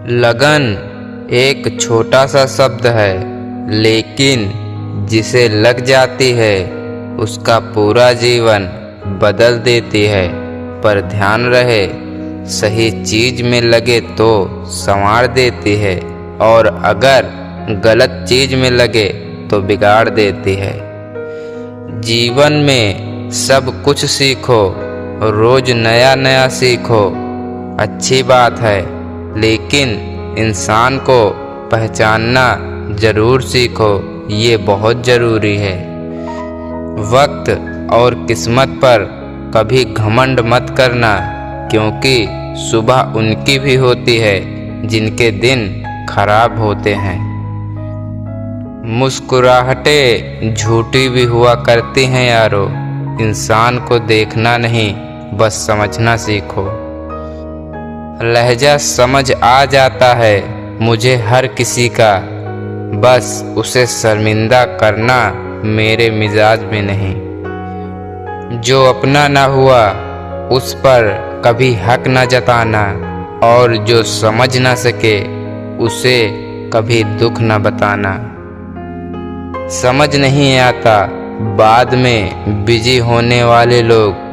लगन एक छोटा सा शब्द है, लेकिन जिसे लग जाती है उसका पूरा जीवन बदल देती है। पर ध्यान रहे, सही चीज में लगे तो संवार देती है, और अगर गलत चीज में लगे तो बिगाड़ देती है। जीवन में सब कुछ सीखो, रोज नया नया सीखो, अच्छी बात है, लेकिन इंसान को पहचानना जरूर सीखो, ये बहुत ज़रूरी है। वक्त और किस्मत पर कभी घमंड मत करना, क्योंकि सुबह उनकी भी होती है जिनके दिन खराब होते हैं। मुस्कुराहटें झूठी भी हुआ करती हैं यारो, इंसान को देखना नहीं बस समझना सीखो। लहजा समझ आ जाता है मुझे हर किसी का, बस उसे शर्मिंदा करना मेरे मिजाज में नहीं। जो अपना ना हुआ उस पर कभी हक न जताना, और जो समझ ना सके उसे कभी दुख न बताना। समझ नहीं आता बाद में बिजी होने वाले लोग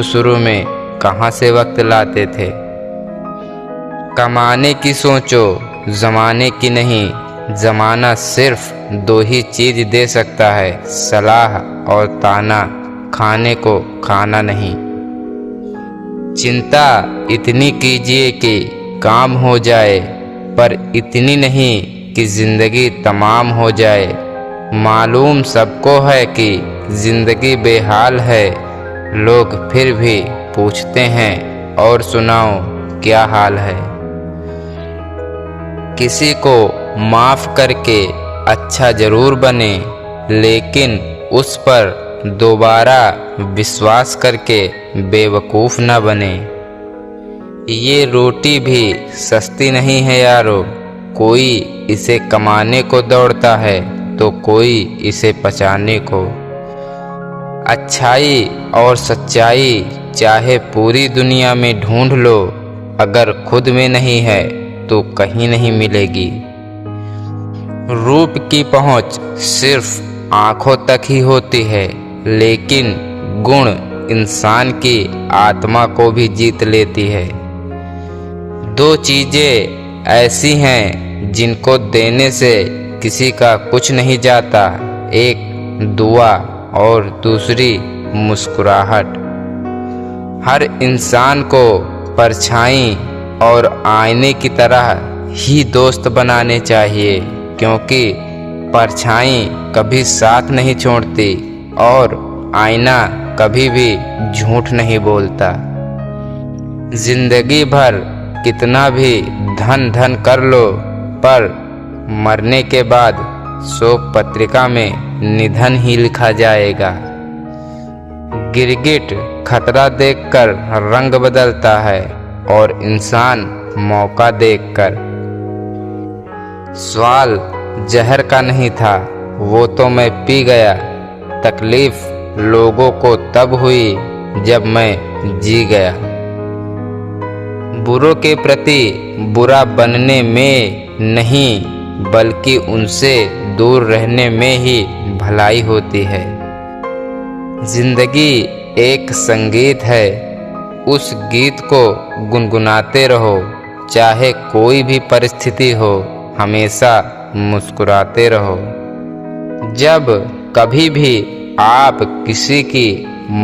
शुरू में कहाँ से वक्त लाते थे। कमाने की सोचो, ज़माने की नहीं। ज़माना सिर्फ दो ही चीज़ दे सकता है, सलाह और ताना, खाने को खाना नहीं। चिंता इतनी कीजिए कि काम हो जाए, पर इतनी नहीं कि ज़िंदगी तमाम हो जाए। मालूम सबको है कि ज़िंदगी बेहाल है, लोग फिर भी पूछते हैं और सुनाओ क्या हाल है। किसी को माफ़ करके अच्छा ज़रूर बने, लेकिन उस पर दोबारा विश्वास करके बेवकूफ़ न बने। ये रोटी भी सस्ती नहीं है यारो, कोई इसे कमाने को दौड़ता है तो कोई इसे पचाने को। अच्छाई और सच्चाई चाहे पूरी दुनिया में ढूंढ लो, अगर खुद में नहीं है तो कहीं नहीं मिलेगी। रूप की पहुंच सिर्फ आँखों तक ही होती है, लेकिन गुण इंसान की आत्मा को भी जीत लेती है। दो चीज़ें ऐसी हैं जिनको देने से किसी का कुछ नहीं जाता, एक दुआ और दूसरी मुस्कुराहट। हर इंसान को परछाई और आईने की तरह ही दोस्त बनाने चाहिए, क्योंकि परछाई कभी साथ नहीं छोड़ती और आईना कभी भी झूठ नहीं बोलता। जिंदगी भर कितना भी धन धन कर लो, पर मरने के बाद शोक पत्रिका में निधन ही लिखा जाएगा। गिरगिट खतरा देखकर रंग बदलता है, और इंसान मौका देखकर। स्वाल जहर का नहीं था, वो तो मैं पी गया। तकलीफ लोगों को तब हुई जब मैं जी गया। बुरों के प्रति बुरा बनने में नहीं, बल्कि उनसे दूर रहने में ही भलाई होती है। जिंदगी एक संगीत है, उस गीत को गुनगुनाते रहो, चाहे कोई भी परिस्थिति हो, हमेशा मुस्कुराते रहो। जब कभी भी आप किसी की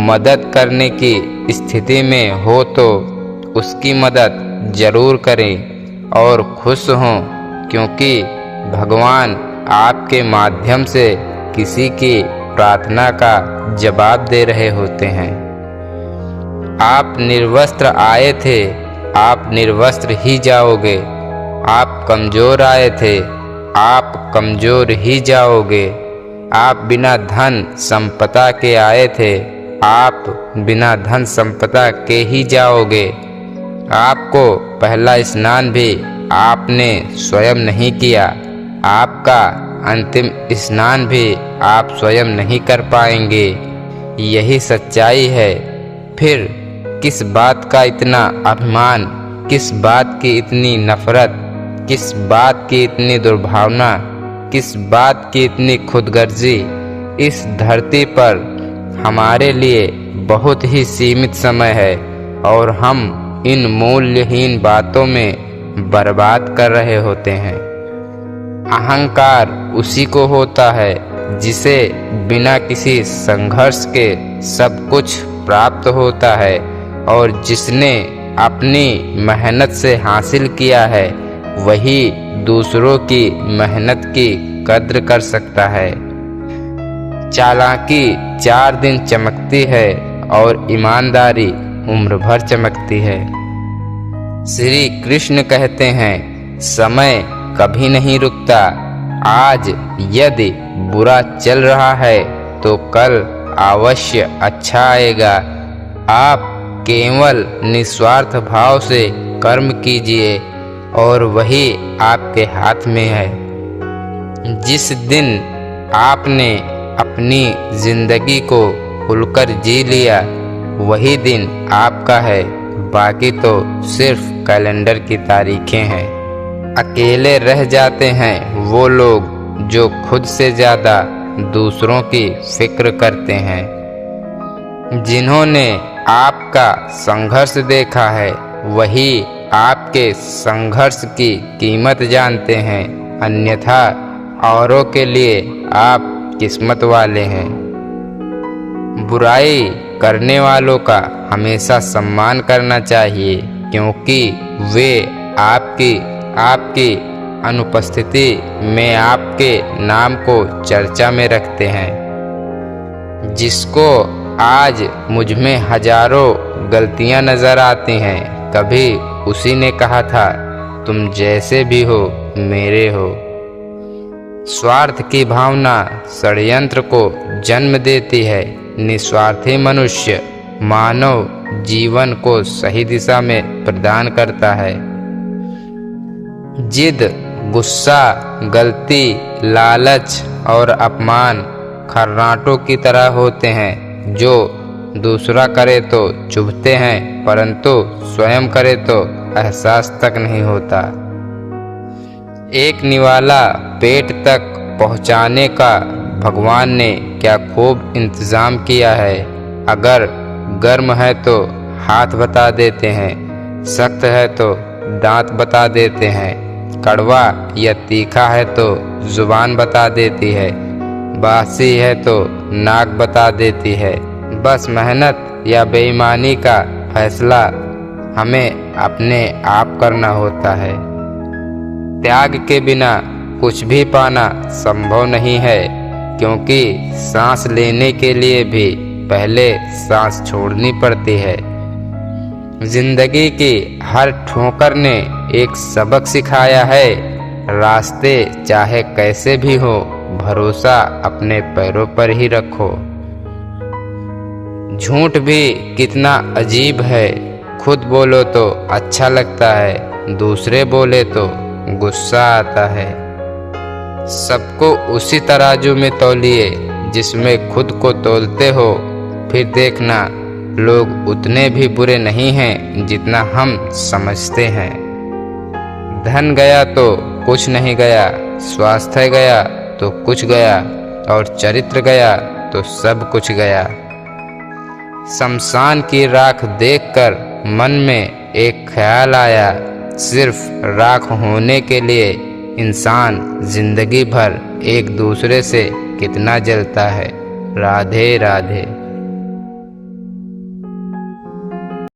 मदद करने की स्थिति में हो तो उसकी मदद जरूर करें और खुश हों, क्योंकि भगवान आपके माध्यम से किसी की प्रार्थना का जवाब दे रहे होते हैं। आप निर्वस्त्र आए थे, आप निर्वस्त्र ही जाओगे। आप कमज़ोर आए थे, आप कमज़ोर ही जाओगे। आप बिना धन संपदा के आए थे, आप बिना धन संपदा के ही जाओगे। आपको पहला स्नान भी आपने स्वयं नहीं किया, आपका अंतिम स्नान भी आप स्वयं नहीं कर पाएंगे। यही सच्चाई है। फिर किस बात का इतना अभिमान, किस बात की इतनी नफरत, किस बात की इतनी दुर्भावना, किस बात की इतनी खुदगर्जी। इस धरती पर हमारे लिए बहुत ही सीमित समय है और हम इन मूल्यहीन बातों में बर्बाद कर रहे होते हैं। अहंकार उसी को होता है जिसे बिना किसी संघर्ष के सब कुछ प्राप्त होता है और जिसने अपनी मेहनत से हासिल किया है वही दूसरों की मेहनत की कद्र कर सकता है। चालाकी 4 दिन चमकती है और ईमानदारी उम्र भर चमकती है। श्री कृष्ण कहते हैं, समय कभी नहीं रुकता। आज यदि बुरा चल रहा है तो कल अवश्य अच्छा आएगा। आप केवल निस्वार्थ भाव से कर्म कीजिए और वही आपके हाथ में है। जिस दिन आपने अपनी जिंदगी को खुलकर जी लिया वही दिन आपका है, बाकी तो सिर्फ कैलेंडर की तारीखें हैं। अकेले रह जाते हैं वो लोग जो खुद से ज़्यादा दूसरों की फिक्र करते हैं। जिन्होंने आपका संघर्ष देखा है वही आपके संघर्ष की कीमत जानते हैं, अन्यथा औरों के लिए आप किस्मत वाले हैं। बुराई करने वालों का हमेशा सम्मान करना चाहिए क्योंकि वे आपकी अनुपस्थिति में आपके नाम को चर्चा में रखते हैं। जिसको आज मुझ में हजारों गलतियां नजर आती हैं, कभी उसी ने कहा था तुम जैसे भी हो मेरे हो। स्वार्थ की भावना षड्यंत्र को जन्म देती है। निस्वार्थी मनुष्य मानव जीवन को सही दिशा में प्रदान करता है। जिद, गुस्सा, गलती, लालच और अपमान खर्राटों की तरह होते हैं जो दूसरा करे तो चुभते हैं परंतु स्वयं करे तो एहसास तक नहीं होता। एक निवाला पेट तक पहुंचाने का भगवान ने क्या खूब इंतजाम किया है। अगर गर्म है तो हाथ बता देते हैं, सख्त है तो दांत बता देते हैं, कड़वा या तीखा है तो जुबान बता देती है, बासी है तो नाक बता देती है। बस मेहनत या बेईमानी का फैसला हमें अपने आप करना होता है। त्याग के बिना कुछ भी पाना संभव नहीं है क्योंकि सांस लेने के लिए भी पहले सांस छोड़नी पड़ती है। जिंदगी की हर ठोकर ने एक सबक सिखाया है। रास्ते चाहे कैसे भी हो, भरोसा अपने पैरों पर ही रखो। झूठ भी कितना अजीब है, खुद बोलो तो अच्छा लगता है, दूसरे बोले तो गुस्सा आता है। सबको उसी तराजू में तौलिए जिसमें खुद को तौलते हो, फिर देखना लोग उतने भी बुरे नहीं हैं जितना हम समझते हैं। धन गया तो कुछ नहीं गया, स्वास्थ्य गया तो कुछ गया और चरित्र गया तो सब कुछ गया। शमशान की राख देखकर मन में एक ख्याल आया, सिर्फ राख होने के लिए इंसान जिंदगी भर एक दूसरे से कितना जलता है। राधे राधे।